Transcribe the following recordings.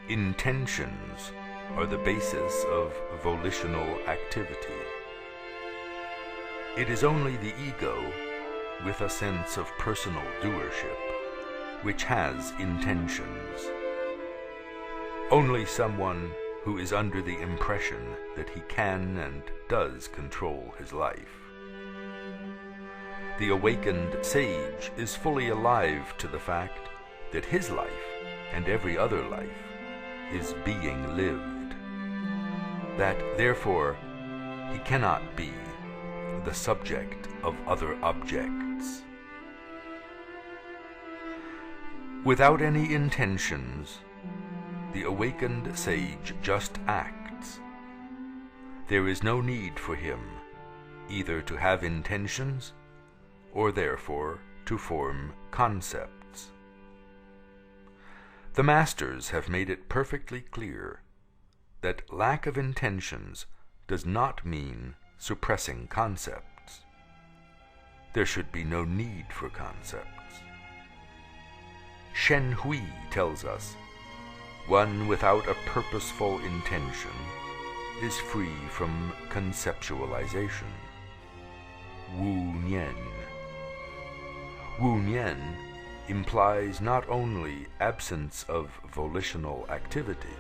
Intentions are the basis of volitional activity. It is only the ego, with a sense of personal doership, which has intentions. Only someone who is under the impression that he can and does control his life. The awakened sage is fully alive to the fact that his life and every other life is being lived, that therefore he cannot be the subject of other objects. Without any intentions, the awakened sage just acts. There is no need for him either to have intentions or therefore to form concepts. The masters have made it perfectly clear that lack of intentions does not mean suppressing concepts. There should be no need for concepts. Shen Hui tells us, one without a purposeful intention is free from conceptualization. Wu Nian. Wu Nian implies not only absence of volitional activity,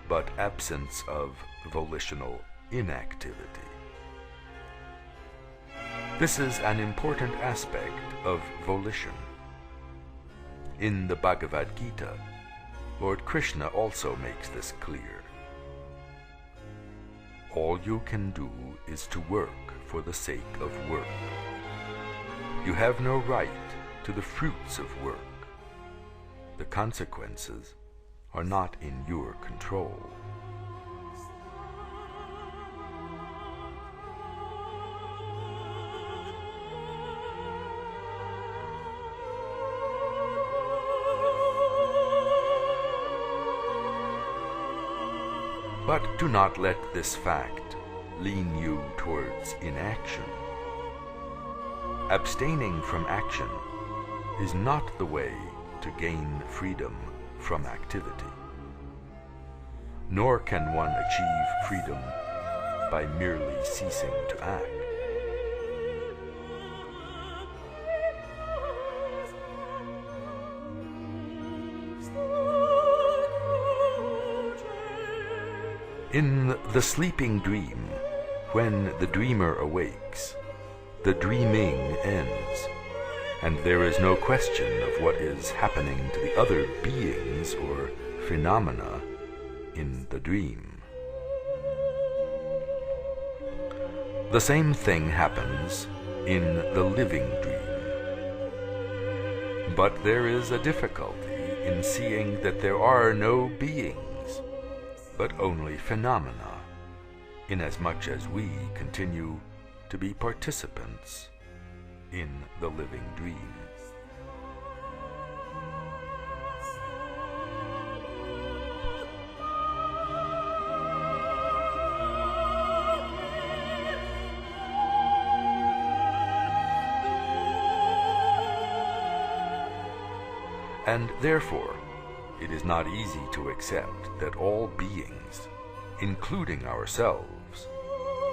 but absence of volitional inactivity. This is an important aspect of volition. In the Bhagavad Gita, Lord Krishna also makes this clear. All you can do is to work for the sake of work. You have no right to the fruits of work. The consequences are not in your control. But do not let this fact lean you towards inaction. Abstaining from action is not the way to gain freedom from activity. Nor can one achieve freedom by merely ceasing to act. In the sleeping dream, when the dreamer awakes, the dreaming ends, and there is no question of what is happening to the other beings or phenomena in the dream. The same thing happens in the living dream. But there is a difficulty in seeing that there are no beings, but only phenomena, inasmuch as we continue to be participants in the living dream. And therefore, it is not easy to accept that all beings, including ourselves,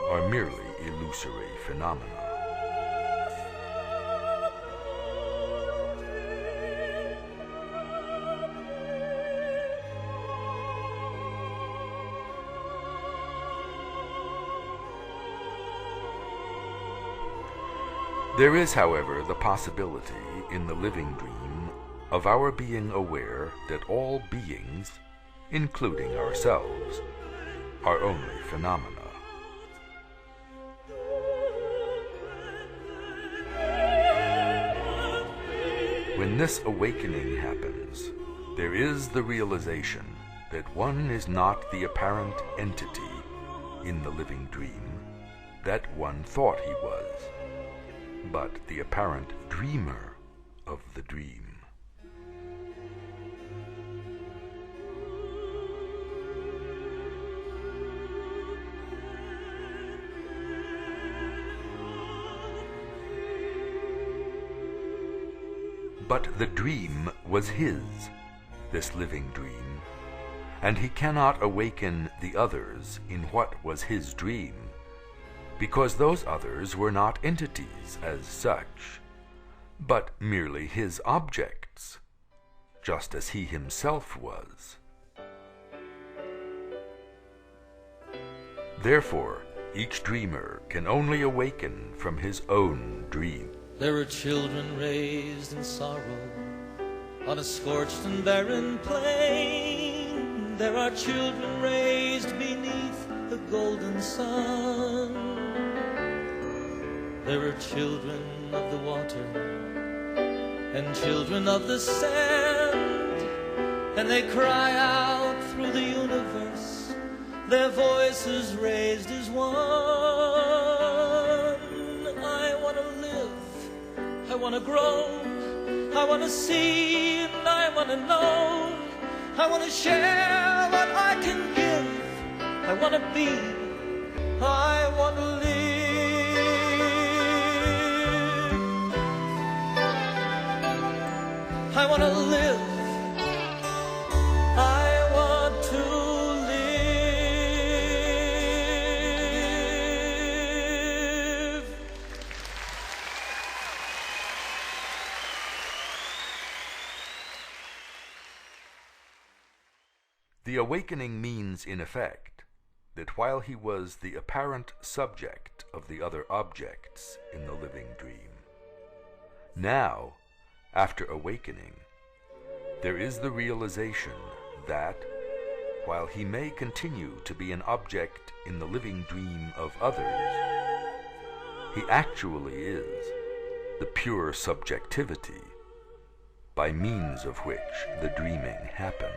are merely illusory phenomena. There is, however, the possibility in the living dream of our being aware that all beings, including ourselves, are only phenomena. When this awakening happens, there is the realization that one is not the apparent entity in the living dream that one thought he was, but the apparent dreamer of the dream. But the dream was his, this living dream, and he cannot awaken the others in what was his dream, because those others were not entities as such, but merely his objects, just as he himself was. Therefore, each dreamer can only awaken from his own dream. There are children raised in sorrow on a scorched and barren plain. There are children raised beneath the golden sun. There are children of the water and children of the sand, and they cry out through the universe, their voices raised as one. I want to live, I want to grow, I want to see, and I want to know. I want to share what I can give. I want to be, I want to live. I want to live. I want to live. The awakening means, in effect, that while he was the apparent subject of the other objects in the living dream, now, after awakening, there is the realization that, while he may continue to be an object in the living dream of others, he actually is the pure subjectivity by means of which the dreaming happened.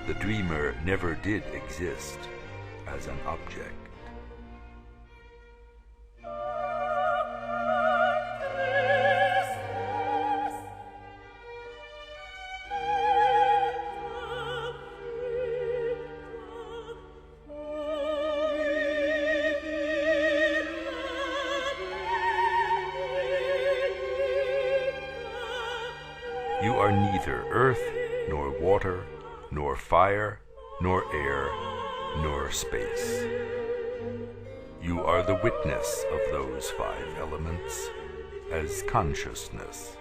The dreamer never did exist as an object. You are neither earth, nor water, nor fire, nor air, nor space. You are the witness of those five elements as consciousness.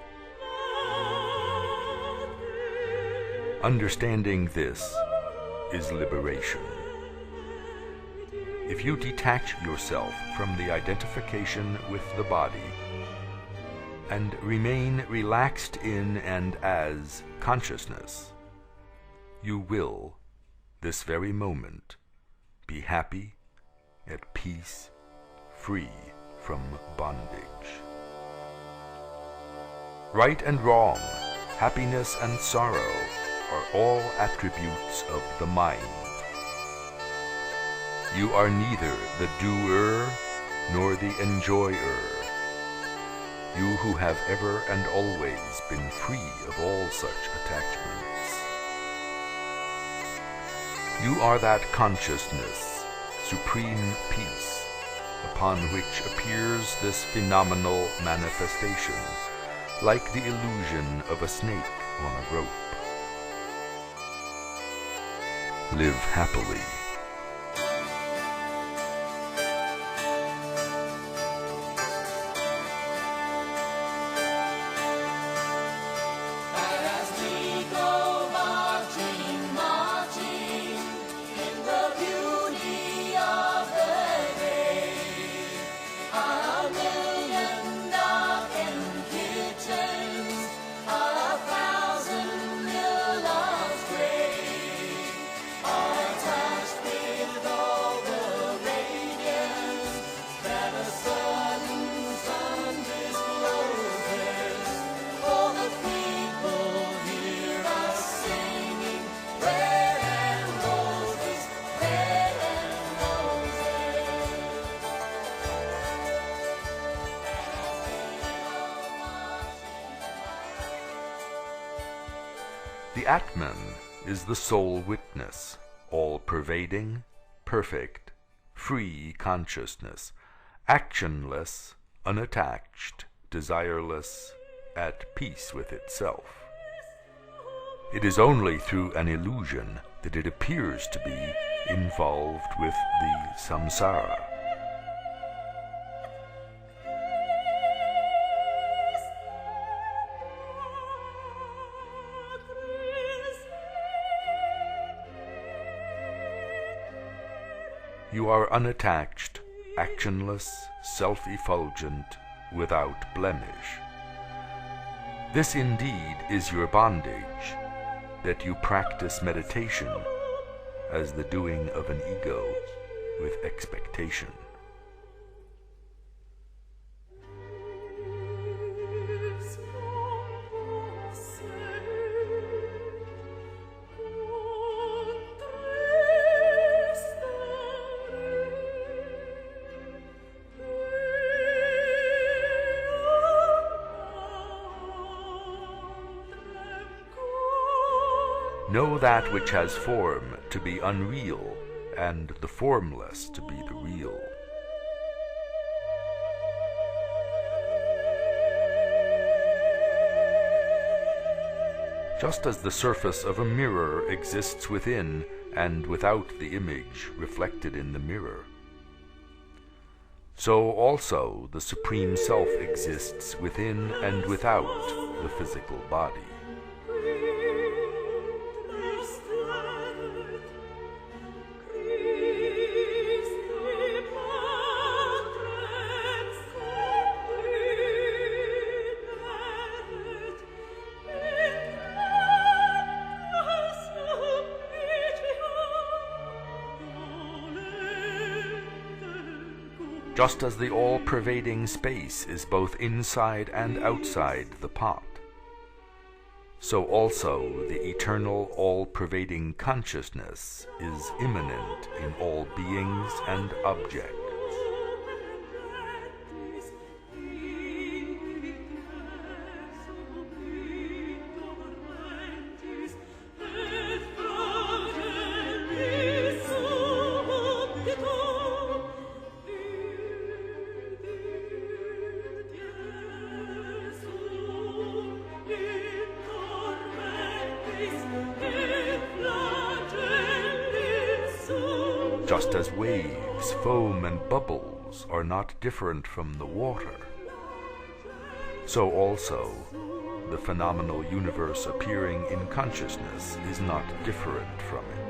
Understanding this is liberation. If you detach yourself from the identification with the body and remain relaxed in and as consciousness, you will, this very moment, be happy, at peace, free from bondage. Right and wrong, happiness and sorrow are all attributes of the mind. You are neither the doer nor the enjoyer. You who have ever and always been free of all such attachments. You are that consciousness, supreme peace, upon which appears this phenomenal manifestation, like the illusion of a snake on a rope. Live happily. Touched The Atman is the sole witness, all-pervading, perfect, free consciousness, actionless, unattached, desireless, at peace with itself. It is only through an illusion that it appears to be involved with the samsara. You are unattached, actionless, self-effulgent, without blemish. This indeed is your bondage, that you practice meditation as the doing of an ego with expectation. Know that which has form to be unreal, and the formless to be the real. Just as the surface of a mirror exists within and without the image reflected in the mirror, so also the Supreme Self exists within and without the physical body. Just as the all-pervading space is both inside and outside the pot, so also the eternal all-pervading consciousness is immanent in all beings and objects. Just as waves, foam, and bubbles are not different from the water, so also the phenomenal universe appearing in consciousness is not different from it.